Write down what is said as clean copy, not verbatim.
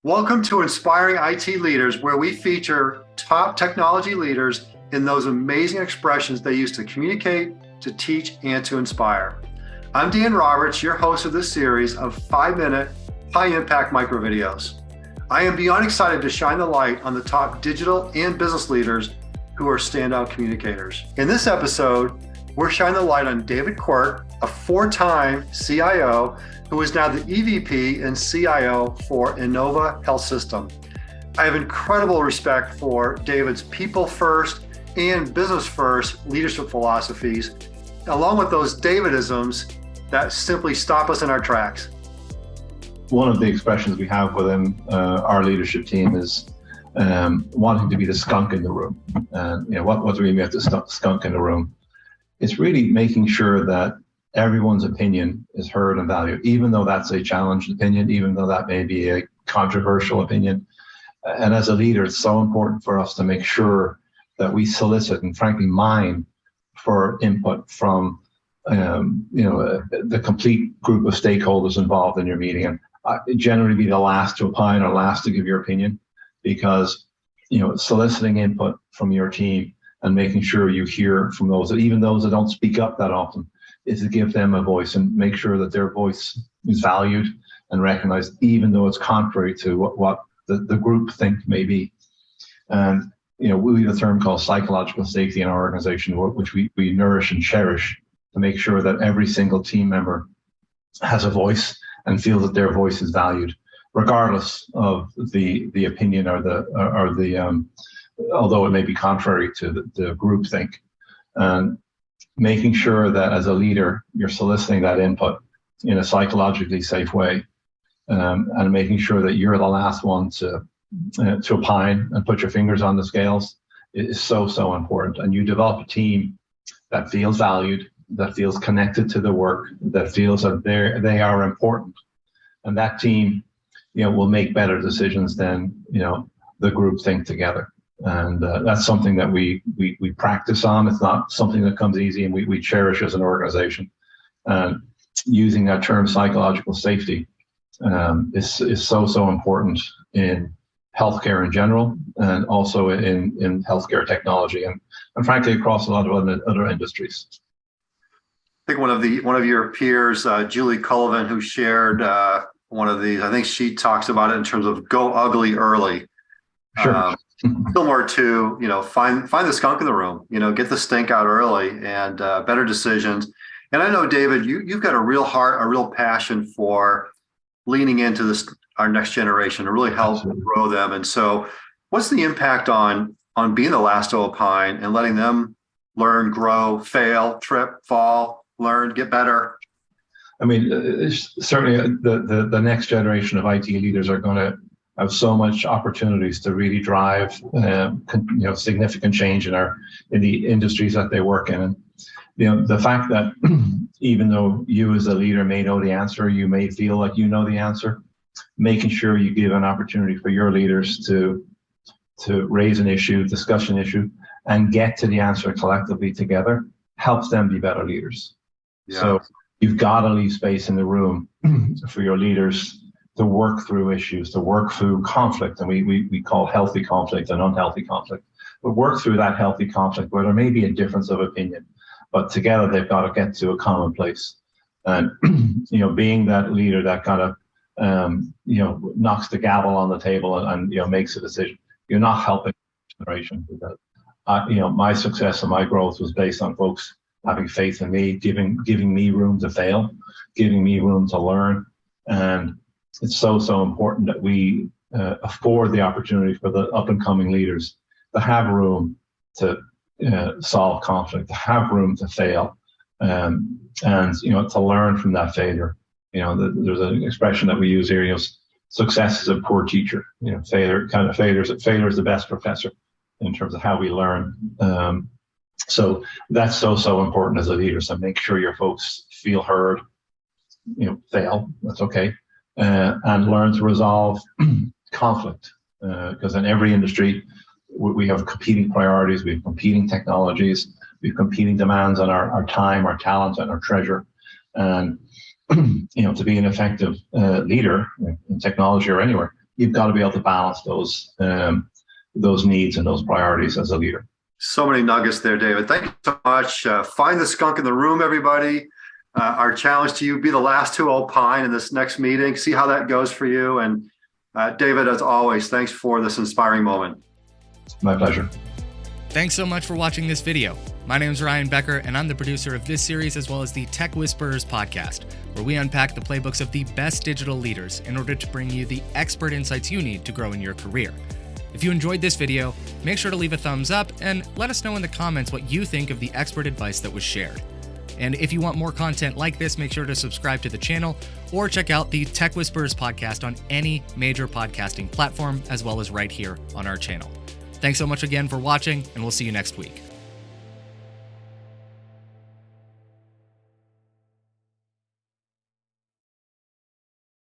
Welcome to Inspiring IT Leaders, where we feature top technology leaders in those amazing expressions they use to communicate, to teach, and to inspire. I'm Dan Roberts, your host of this series of 5-minute, high-impact micro videos. I am beyond excited to shine the light on the top digital and business leaders who are standout communicators. In this episode, we're shining the light on David Quirke, a 4-time CIO who is now the EVP and CIO for Inova Health System. I have incredible respect for David's people first and business first leadership philosophies, along with those Davidisms that simply stop us in our tracks. One of the expressions we have within our leadership team is wanting to be the skunk in the room. And what do we mean by the skunk in the room? It's really making sure that everyone's opinion is heard and valued, even though that's a challenged opinion, even though that may be a controversial opinion. And as a leader, it's so important for us to make sure that we solicit and frankly mine for input from the complete group of stakeholders involved in your meeting. And generally be the last to opine or last to give your opinion, because soliciting input from your team and making sure you hear from those, even those that don't speak up that often, is to give them a voice and make sure that their voice is valued and recognized, even though it's contrary to what the group think may be. And we have a term called psychological safety in our organization, which we nourish and cherish to make sure that every single team member has a voice and feels that their voice is valued, regardless of the opinion or the although it may be contrary to the group think. And making sure that as a leader, you're soliciting that input in a psychologically safe way, and making sure that you're the last one to opine and put your fingers on the scales is so important. And you develop a team that feels valued, that feels connected to the work, that feels that they are important. And that team, will make better decisions than, the group think together. And that's something that we practice on. It's not something that comes easy, and we cherish as an organization. And using that term psychological safety is so important in healthcare in general, and also in healthcare technology, and frankly across a lot of other industries. I think one of your peers, Julie Cullivan, who shared one of these, I think she talks about it in terms of go ugly early. Sure. Similar to, find the skunk in the room, get the stink out early, and better decisions. And I know, David, you've got a real heart, a real passion for leaning into our next generation to really help grow them. And so what's the impact on being the last to opine and letting them learn, grow, fail, trip, fall, learn, get better? I mean, certainly the next generation of IT leaders are going to have so much opportunities to really drive, significant change in the industries that they work in. And, the fact that even though you as a leader may know the answer, you may feel like you know the answer, making sure you give an opportunity for your leaders to raise an issue, discuss an issue, and get to the answer collectively together helps them be better leaders. Yeah. So you've got to leave space in the room for your leaders to work through issues, to work through conflict, and we call healthy conflict and unhealthy conflict, but work through that healthy conflict where there may be a difference of opinion, but together they've got to get to a common place. And being that leader that kind of knocks the gavel on the table and makes a decision, you're not helping the generation. Because my success and my growth was based on folks having faith in me, giving me room to fail, giving me room to learn. And it's so important that we afford the opportunity for the up and coming leaders to have room to solve conflict, to have room to fail, and to learn from that failure. There's an expression that we use here: success is a poor teacher. Failure is the best professor in terms of how we learn. So that's so important as a leader. So make sure your folks feel heard. Fail, that's okay. And learn to resolve conflict, because in every industry we have competing priorities, we have competing technologies, we have competing demands on our time, our talent, and our treasure. And to be an effective leader in technology or anywhere, you've got to be able to balance those needs and those priorities as a leader. So many nuggets there, David. Thank you so much. Find the skunk in the room, everybody. Our challenge to you, be the last to opine in this next meeting. See how that goes for you. And David, as always, thanks for this inspiring moment. My pleasure. Thanks so much for watching this video. My name is Ryan Becker, and I'm the producer of this series as well as the Tech Whisperers podcast, where we unpack the playbooks of the best digital leaders in order to bring you the expert insights you need to grow in your career. If you enjoyed this video, make sure to leave a thumbs up and let us know in the comments what you think of the expert advice that was shared. And if you want more content like this, make sure to subscribe to the channel or check out the Tech Whisperers podcast on any major podcasting platform, as well as right here on our channel. Thanks so much again for watching, and we'll see you next week.